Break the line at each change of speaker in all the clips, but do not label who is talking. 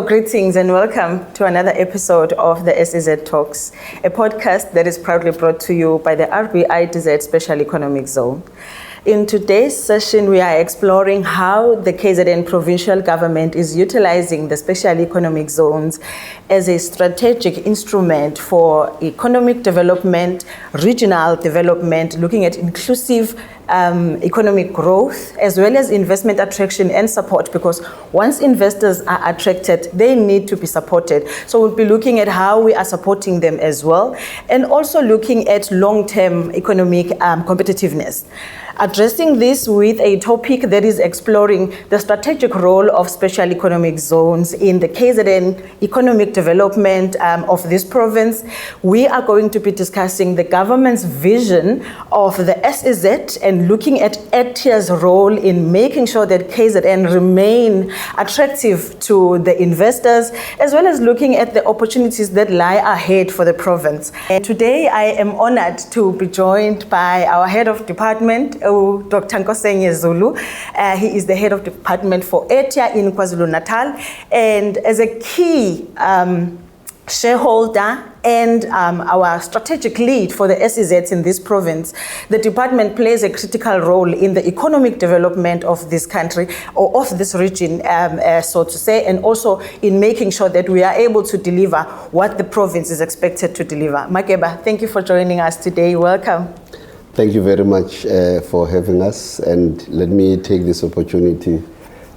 So greetings and welcome to another episode of the SEZ Talks, a podcast that is proudly brought to you by the EDTEA Special Economic Zone. In today's session, we are exploring how the KZN provincial government is utilizing the special economic zones as a strategic instrument for economic development, regional development, looking at inclusive economic growth, as well as investment attraction and support, because once investors are attracted, they need to be supported. So we'll be looking at how we are supporting them as well, and also looking at long-term economic competitiveness. Addressing this with a topic that is exploring the strategic role of special economic zones in the KZN economic development of this province, we are going to be discussing the government's vision of the SEZ and looking at EDTEA's role in making sure that KZN remain attractive to the investors, as well as looking at the opportunities that lie ahead for the province. And today I am honored to be joined by our head of department, Dr Nkosenye Zulu. He is the head of department for EDTEA in KwaZulu-Natal, and as a key shareholder and our strategic lead for the SEZs in this province, the department plays a critical role in the economic development of this country, or of this region, so to say, and also in making sure that we are able to deliver what the province is expected to deliver. Makeba, thank you for joining us today. Welcome.
Thank you very much for having us, and let me take this opportunity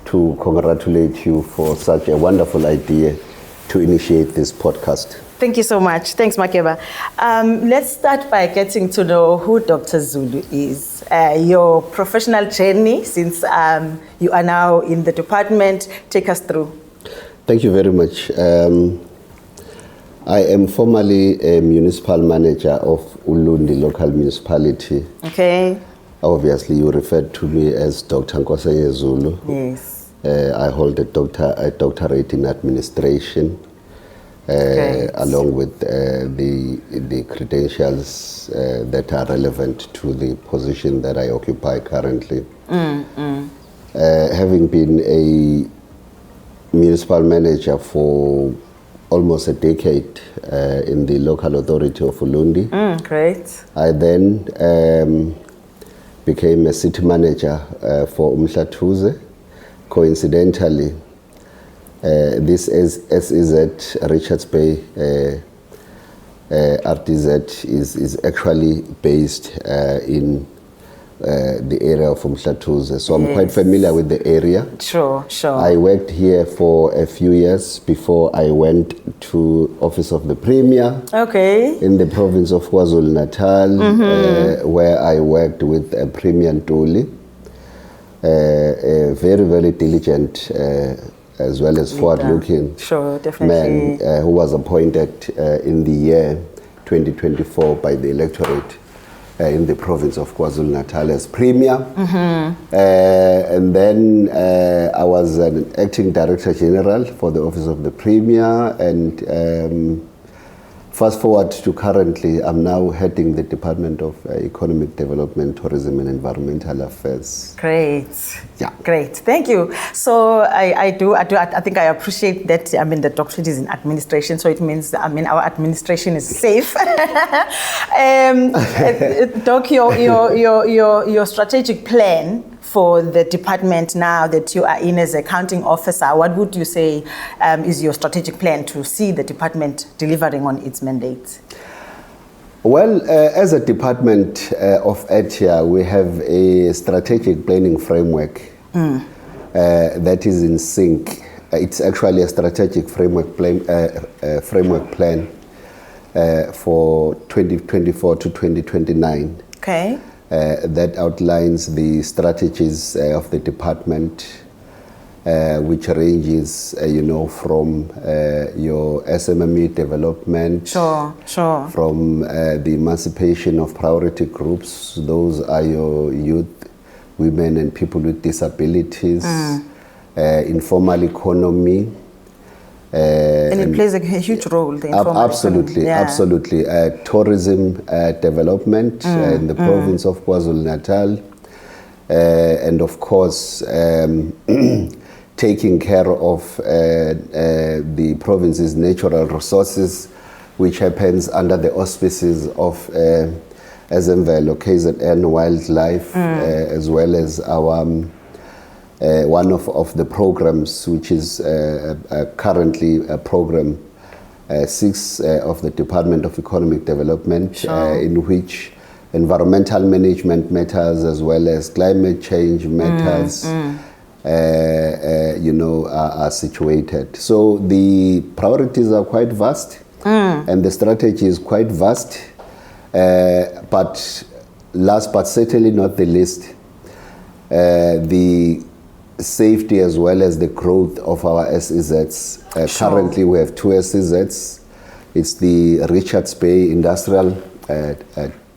to congratulate you for such a wonderful idea to initiate this podcast.
Thank you so much. Thanks, Makeba. Let's start by getting to know who Dr. Zulu is, your professional journey since you are now in the department. Take us through.
Thank you very much. I am formerly a municipal manager of Ulundi local municipality.
Okay.
Obviously, you referred to me as Dr. Nkosenye Zulu.
Yes.
I hold a doctorate in administration, along with the credentials that are relevant to the position that I occupy currently. Having been a municipal manager for almost a decade in the local authority of Ulundi.
Great.
I then became a city manager for Umhlatuze. Coincidentally, this SEZ, Richards Bay RTZ, is actually based in the area of Umhlatuze. So I'm quite familiar with the area.
Sure.
I worked here for a few years before I went to Office of the Premier. Okay. In the province of KwaZulu-Natal, where I worked with Premier Ntuli, a very, very diligent as well as forward-looking man who was appointed in the year 2024 by the electorate in the province of KwaZulu-Natal as Premier. And then I was an acting Director General for the Office of the Premier, and fast forward to currently, I'm now heading the Department of Economic Development, Tourism and Environmental Affairs.
Great.
Yeah.
Great. Thank you. So I think I appreciate that. I mean, the doctorate is in administration, so it means, I mean, our administration is safe. Doc, your strategic plan for the department now that you are in as accounting officer, what would you say is your strategic plan to see the department delivering on its mandate?
Well, as a department of EDTEA, we have a strategic planning framework that is in sync. It's actually a strategic framework plan for 2024 to 2029. Okay. That outlines the strategies of the department, which ranges, from your SMME development, from the emancipation of priority groups. Those are your youth, women and people with disabilities, informal economy.
And it plays a huge role, the informal
absolutely,
economy.
Absolutely. Tourism development in the province of KwaZulu-Natal. And of course, taking care of the province's natural resources, which happens under the auspices of Ezemvelo, KZN Wildlife, as well as our one of the programs, which is currently a program 6 of the Department of Economic Development, sure. In which environmental management matters as well as climate change matters are situated. So the priorities are quite vast and the strategy is quite vast, but last but certainly not the least, the safety as well as the growth of our SEZs. Sure. Currently we have 2 SEZs. It's the Richards Bay Industrial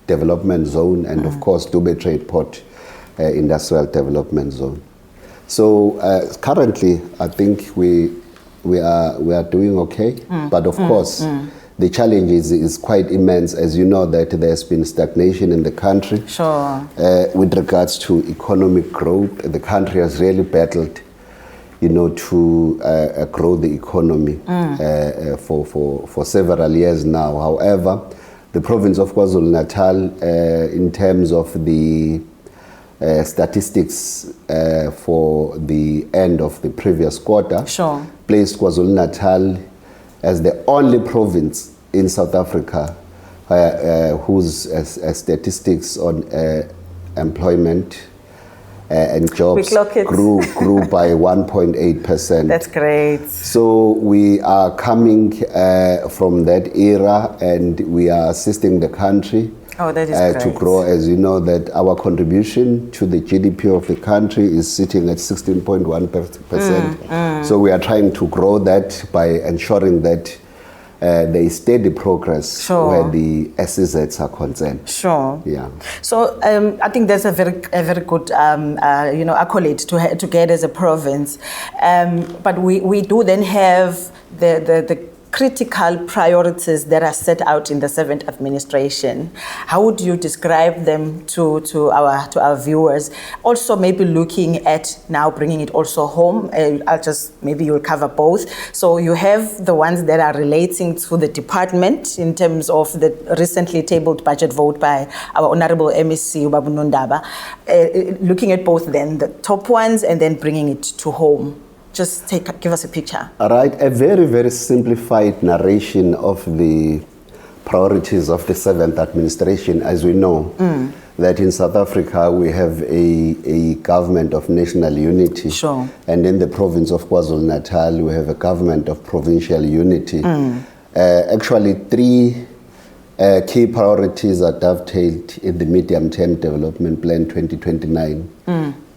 Development Zone and of course Dube Trade Port Industrial Development Zone. So currently I think we are doing okay, but of course the challenge is quite immense. As you know, that there's been stagnation in the country.
Sure.
With regards to economic growth, the country has really battled, to grow the economy for several years now. However, the province of KwaZulu-Natal, in terms of the statistics for the end of the previous quarter,
sure.
placed KwaZulu-Natal as the only province in South Africa whose statistics on employment and jobs grew by 1.8%.
That's great.
So we are coming from that era and we are assisting the country to grow. As you know, that our contribution to the GDP of the country is sitting at 16.1%. So we are trying to grow that by ensuring that there is steady progress, sure. where the SEZs are concerned.
Sure.
Yeah.
So I think that's a very good accolade to get as a province. But we do then have the critical priorities that are set out in the 7th administration. How would you describe them to our viewers? Also, maybe looking at now bringing it also home. Maybe you'll cover both. So you have the ones that are relating to the department in terms of the recently tabled budget vote by our Honorable MEC Ubabu Nondaba. Looking at both then, the top ones and then bringing it to home. Just give us a picture.
All right, a very, very simplified narration of the priorities of the 7th administration. As we know, that in South Africa we have a government of national unity.
Sure.
And in the province of KwaZulu-Natal we have a government of provincial unity. Actually, 3 key priorities are dovetailed in the medium-term development plan 2029.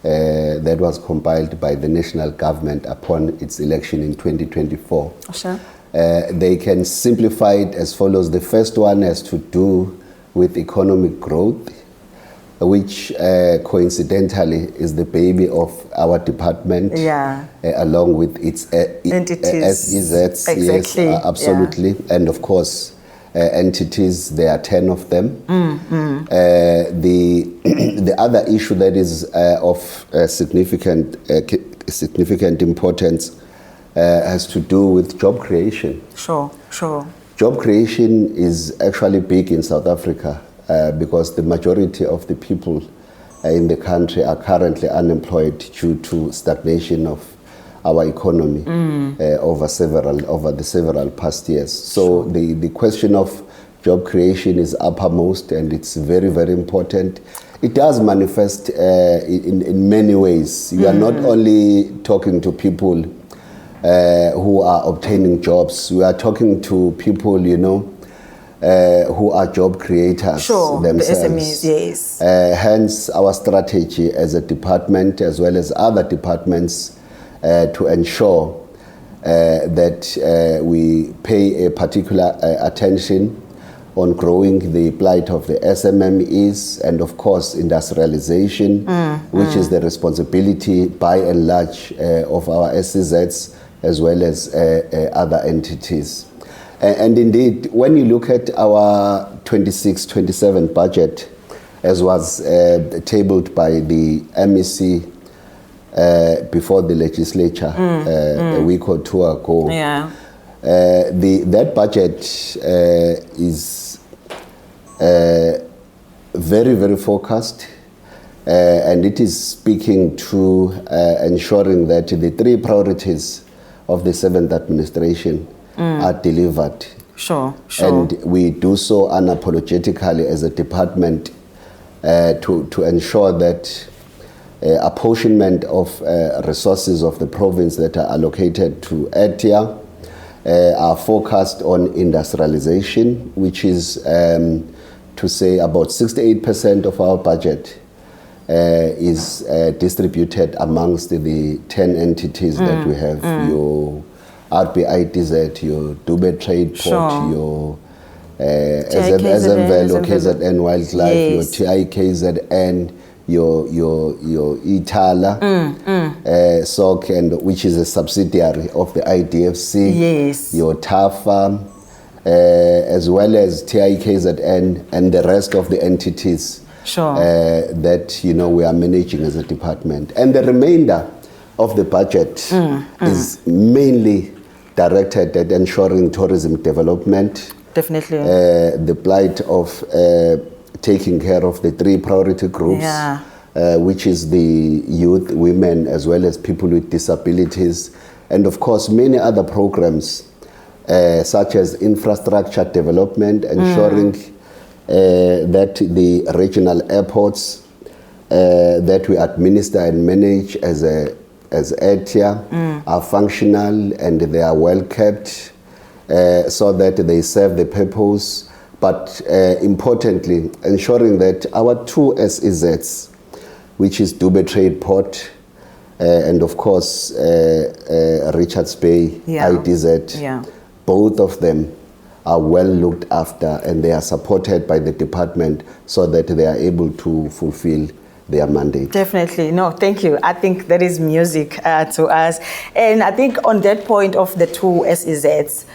That was compiled by the national government upon its election in 2024.
Sure.
They can simplify it as follows. The first one has to do with economic growth, which coincidentally is the baby of our department, along with its
entities.
SEZs.
Exactly.
Yes, absolutely. Yeah. And of course, entities, there are 10 of them. The other issue that is of significant importance has to do with job creation.
Sure.
Job creation is actually big in South Africa because the majority of the people in the country are currently unemployed due to stagnation of our economy over the several past years. So the question of job creation is uppermost and it's very, very important. It does manifest in many ways. You are not only talking to people who are obtaining jobs, we are talking to people, who are job creators themselves.
The SMEs, yes.
Hence our strategy as a department as well as other departments to ensure that we pay a particular attention on growing the plight of the SMMEs and of course industrialization, which is the responsibility by and large of our SEZs as well as other entities. And indeed, when you look at our 26-27 budget, as was tabled by the MEC before the legislature a week or two ago.
Yeah.
That budget is very, very focused, and it is speaking to ensuring that the 3 priorities of the 7th administration are delivered.
Sure.
And we do so unapologetically as a department to ensure that apportionment of resources of the province that are allocated to EDTEA are focused on industrialization, which is to say about 68% of our budget is distributed amongst the 10 entities that we have. Your EDTEA, your Dube Trade Port, your SEZs, KZN Wildlife, your TIKZN, your EDTEA, SOC, and which is a subsidiary of the IDFC, your TAFA, as well as TIKZN and the rest of the entities that we are managing as a department. And the remainder of the budget is mainly directed at ensuring tourism development.
Definitely.
The plight of taking care of the 3 priority groups, which is the youth, women, as well as people with disabilities, and of course many other programs such as infrastructure development, ensuring that the regional airports that we administer and manage as EDTEA are functional and they are well kept, so that they serve the purpose. But importantly, ensuring that our 2 SEZs, which is Dube Trade Port and of course Richards Bay, IDZ, both of them are well looked after and they are supported by the department so that they are able to fulfill their mandate.
Definitely. No, thank you. I think that is music to us. And I think on that point of the 2 SEZs,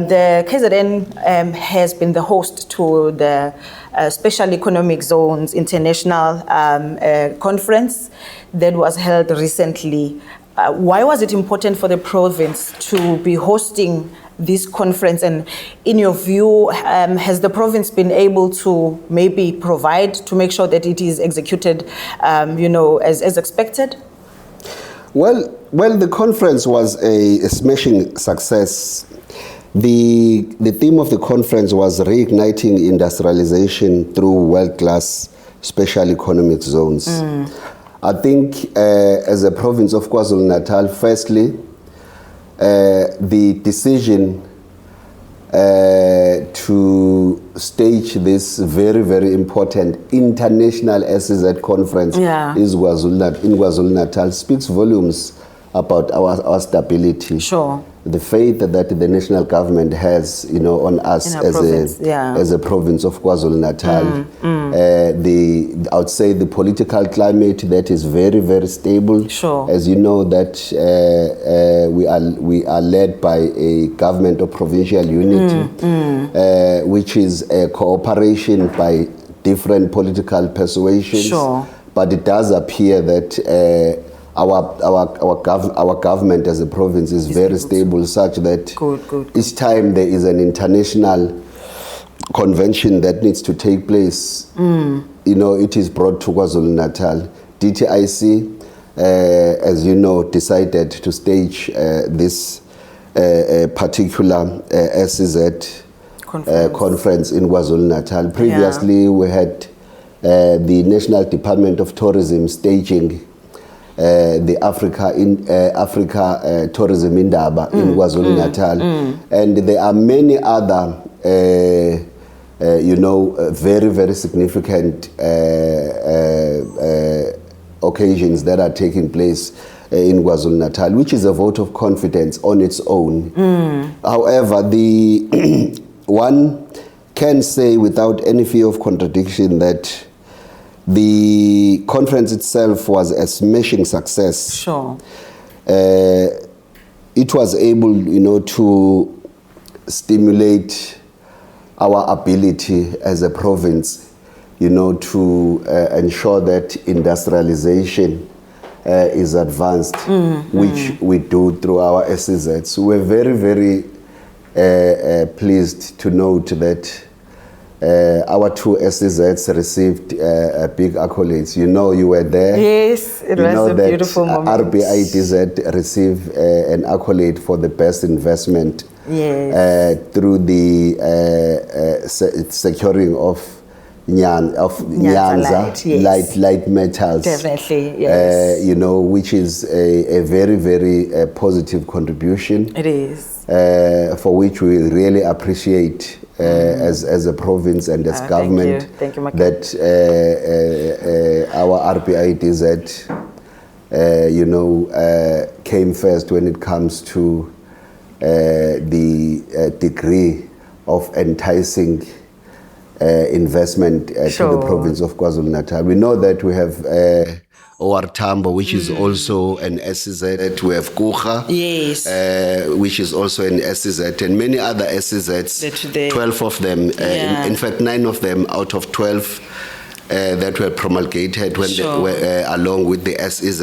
the KZN has been the host to the Special Economic Zones International Conference that was held recently. Why was it important for the province to be hosting this conference, and in your view, has the province been able to maybe provide to make sure that it is executed, as expected?
Well, the conference was a smashing success. The theme of the conference was reigniting industrialization through world-class special economic zones. I think as a province of KwaZulu-Natal, firstly, the decision to stage this very, very important international SEZ conference in KwaZulu-Natal speaks volumes about our stability. The faith that the national government has, on us as a province of KwaZulu-Natal. I would say the political climate that is very, very stable. As you know, that we are led by a government of provincial unity, which is a cooperation by different political persuasions. But it does appear that our government as a province is very stable, such that each time there is an international convention that needs to take place, it is brought to KwaZulu-Natal. DTIC, as you know, decided to stage this particular SEZ conference in KwaZulu-Natal. Previously, we had the National Department of Tourism staging the Africa Tourism Indaba in KwaZulu-Natal, and there are many other very, very significant occasions that are taking place in KwaZulu-Natal, which is a vote of confidence on its own. However, the one can say without any fear of contradiction that the conference itself was a smashing success. It was able, to stimulate our ability as a province, to ensure that industrialization is advanced, which we do through our SEZs. We're very, very pleased to note that our 2 SEZs received big accolades. You know, you were there.
Yes, it was a beautiful moment.
RBIDZ received an accolade for the best investment through the securing of Nyanza, light metals.
Definitely, yes.
You know, which is a very, very positive contribution.
It is.
For which we really appreciate as a province and as government.
Thank you,
that our RBIDZ, you know, came first when it comes to the degree of enticing investment to the province of KwaZulu-Natal. We know that we have OR Tambo, which is also an SEZ. We have Kucha, which is also an SEZ, and many other SEZs, 12 of them, in fact 9 of them out of 12 that were promulgated when they were, along with the SEZ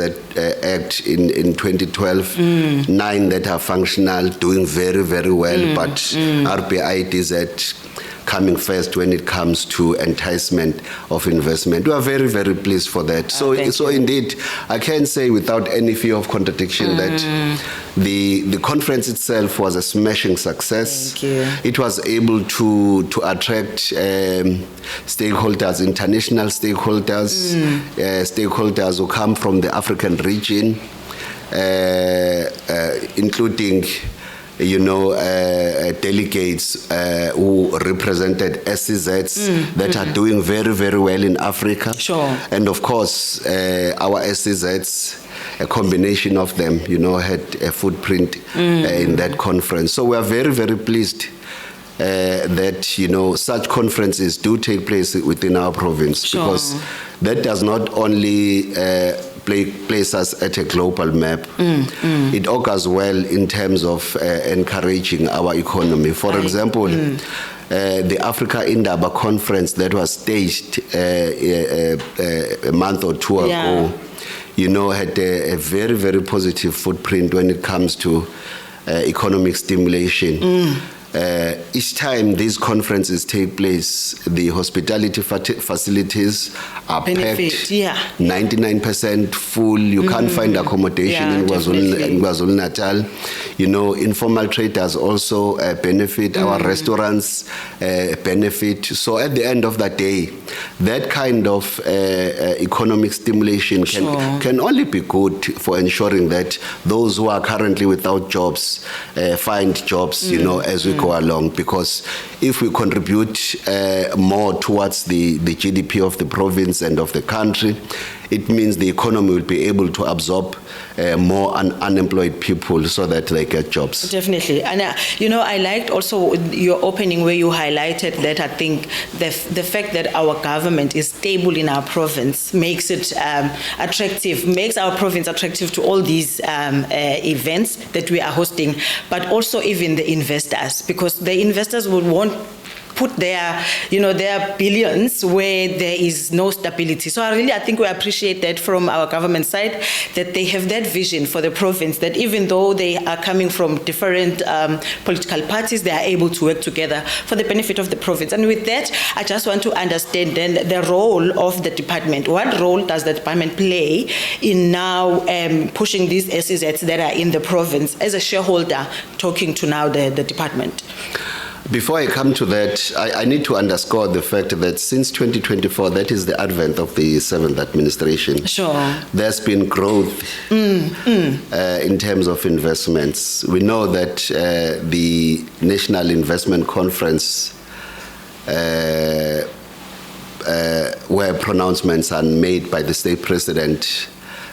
Act in 2012, 9 that are functional, doing very, very well, but RBIDZ coming first when it comes to enticement of investment. We are very, very pleased for that. So indeed, I can say without any fear of contradiction that the conference itself was a smashing success.
Thank you.
It was able to attract stakeholders, international stakeholders, stakeholders who come from the African region, including, you know, delegates who represented SEZs that are doing very, very well in Africa. And of course, our SEZs, a combination of them, you know, had a footprint in that conference. So we are very, very pleased that, you know, such conferences do take place within our province, because that does not only place us at a global map. It augurs well in terms of encouraging our economy. For example, the Africa Indaba conference that was staged a month or 2 ago, you know, had a very, very positive footprint when it comes to economic stimulation. Each time these conferences take place, the hospitality facilities are packed, 99% full. You can't find accommodation in KwaZulu-Natal. You know, informal traders also benefit. Our restaurants benefit. So at the end of the day, that kind of economic stimulation can only be good for ensuring that those who are currently without jobs find jobs, you know, as we go along. Because if we contribute more towards the GDP of the province and of the country, it means the economy will be able to absorb more unemployed people so that they get jobs.
Definitely. And, you know, I liked also your opening where you highlighted that I think the fact that our government is stable in our province makes it attractive, makes our province attractive to all these events that we are hosting, but also even the investors, because the investors would want put their, you know, their billions where there is no stability. So I think we appreciate that from our government side, that they have that vision for the province, that even though they are coming from different political parties, they are able to work together for the benefit of the province. And with that, I just want to understand then the role of the department. What role does the department play in now pushing these SEZs that are in the province, as a shareholder talking to now the department?
Before I come to that, I need to underscore the fact that since 2024, that is the advent of the 7th administration. There's been growth in terms of investments. We know that the National Investment Conference, where pronouncements are made by the state president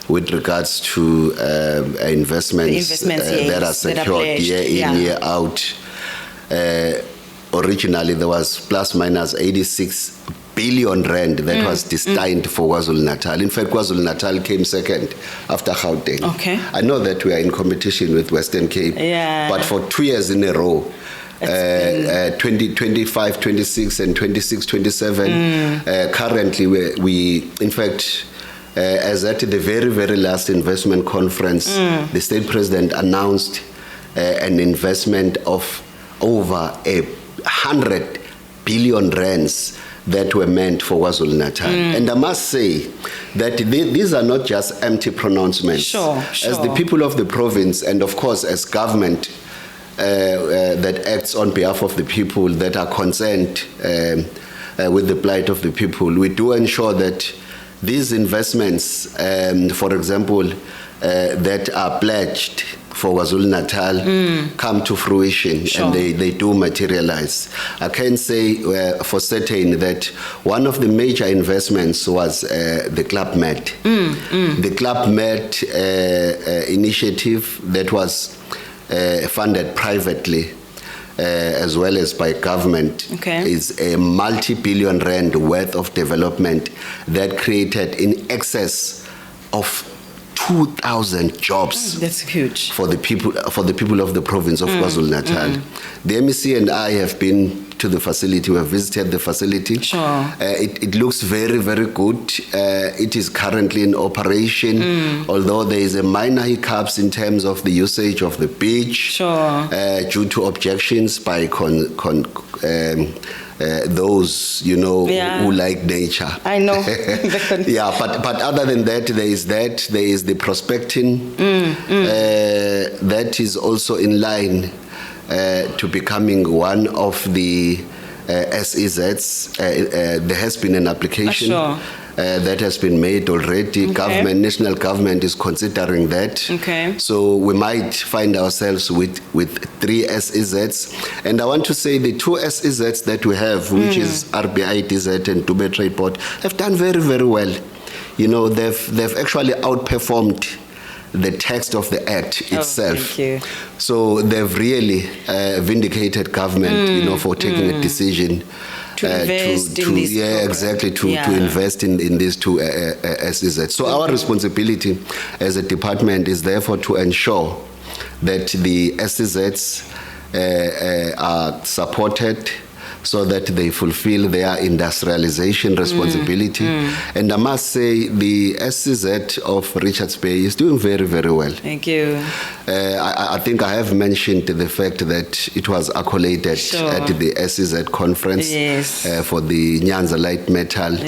with regards to investments that are secured year in, year out. Originally, there was plus minus 86 billion rand that was destined for KwaZulu-Natal. In fact, KwaZulu-Natal came second after Gauteng. I know that we are in competition with Western Cape, but for 2 years in a row, 2025, 26, and 26, 27, currently we in fact, as at the very, very last investment conference, the state president announced an investment of over 100 billion rands that were meant for KwaZulu-Natal. And I must say that these are not just empty pronouncements.
Sure.
As the people of the province, and of course as government that acts on behalf of the people that are concerned with the plight of the people, we do ensure that these investments, for example, that are pledged for KwaZulu-Natal come to fruition. Sure. And they do materialize. I can say for certain that one of the major investments was the Club Med. The Club Med initiative that was funded privately as well as by government is a multi-billion rand worth of development that created in excess of 2,000 jobs.
That's huge.
For the people of the province of KwaZulu-Natal. The MEC and I have been to the facility. We have visited the facility.
Sure.
It looks very, very good. It is currently in operation, although there is a minor hiccups in terms of the usage of the beach. Sure. Due to objections by those, who like nature.
I know.
Yeah, but other than that, there is the prospecting that is also in line to becoming one of the SEZs. There has been an application that has been made already. National government is considering that. So we might find ourselves with 3 SEZs. And I want to say the 2 SEZs that we have, which is RBIDZ and Dubai Trade Port, have done very, very well. They've actually outperformed the text of the act itself.
Thank you.
So they've really vindicated government, for taking a decision
to invest in this
to invest in these 2 SEZs. So our responsibility as a department is therefore to ensure that the SEZs are supported so that they fulfill their industrialization responsibility. And I must say the SEZ of Richards Bay is doing very, very well.
Thank you.
I think I have mentioned the fact that it was accoladed at the SEZ conference for the Nyanza Light Metal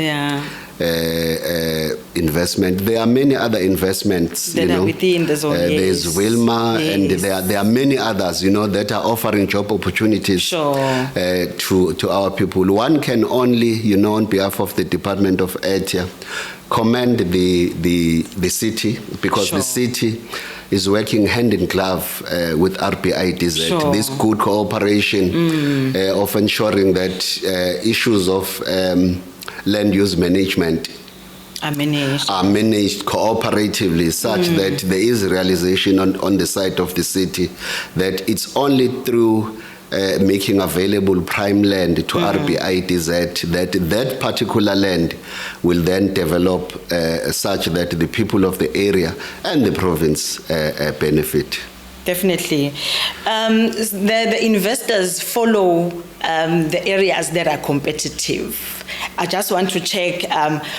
investment. There are many other investments
that are within the zone.
There's Wilma, and there are many others that are offering job opportunities to our people. One can only, on behalf of the Department of EDTEA, commend the city, because the city is working hand in glove with RBIDZ. This good cooperation of ensuring that issues of land use management are managed cooperatively, such that there is realization on the side of the city that it's only through making available prime land to RBIDZ that particular land will then develop such that the people of the area and the province benefit.
Definitely. The investors follow the areas that are competitive. I just want to check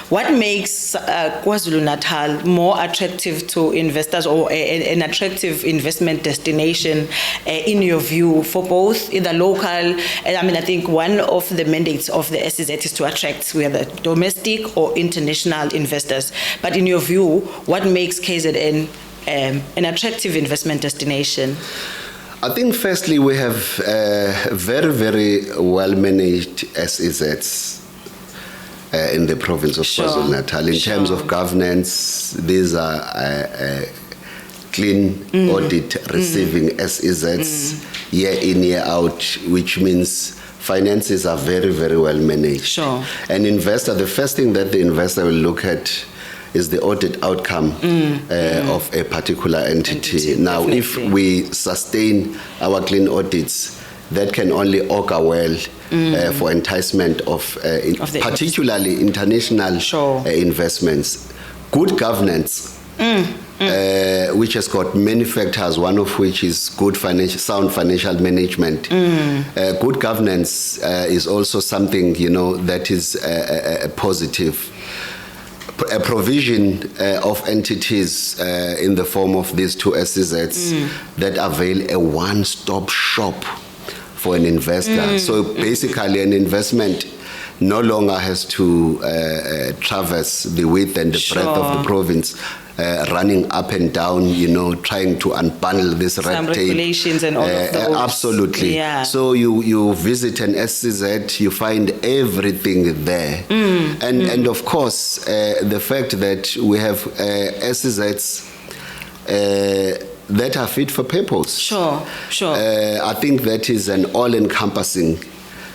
what makes KwaZulu-Natal more attractive to investors, or an attractive investment destination in your view, for both in the local, I think one of the mandates of the SEZ is to attract whether domestic or international investors. But in your view, what makes KZN an attractive investment destination?
I think firstly we have very, very well managed SEZs in the province of KwaZulu-Natal. In terms of governance, these are clean audit receiving SEZs year in, year out, which means finances are very, very well managed. An investor, the first thing that the investor will look at is the audit outcome of a particular entity. Now, if we sustain our clean audits, that can only augur well for enticement of particularly international investments. Good governance, which has got many factors, one of which is sound financial management. Good governance is also something, that is positive. a provision of entities in the form of these two SEZs that avail a one-stop shop for an investor. So basically an investment no longer has to traverse the width and the breadth of the province, running up and down, trying to unbundle this red tape.
Regulations and all of those.
Absolutely.
Yeah.
So you visit an SEZ, you find everything there. And of course, the fact that we have SEZs that are fit for purpose.
Sure.
I think that is an all-encompassing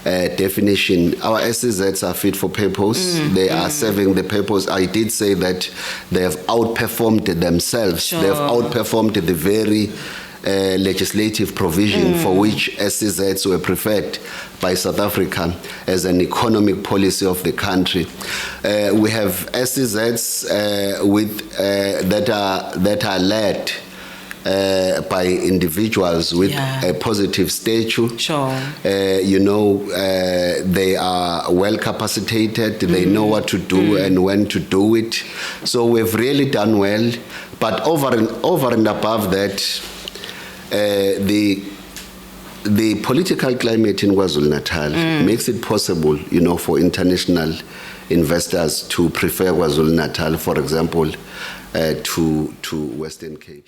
definition. Our SEZs are fit for purpose. They are serving the purpose. I did say that they have outperformed themselves. They have outperformed the very legislative provision for which SEZs were preferred by South Africa as an economic policy of the country. We have SEZs that are led by individuals with a positive stature. They are well capacitated, they know what to do and when to do it. So we've really done well. But over and above that, the political climate in KwaZulu-Natal makes it possible, for international investors to prefer KwaZulu-Natal, for example, to Western Cape.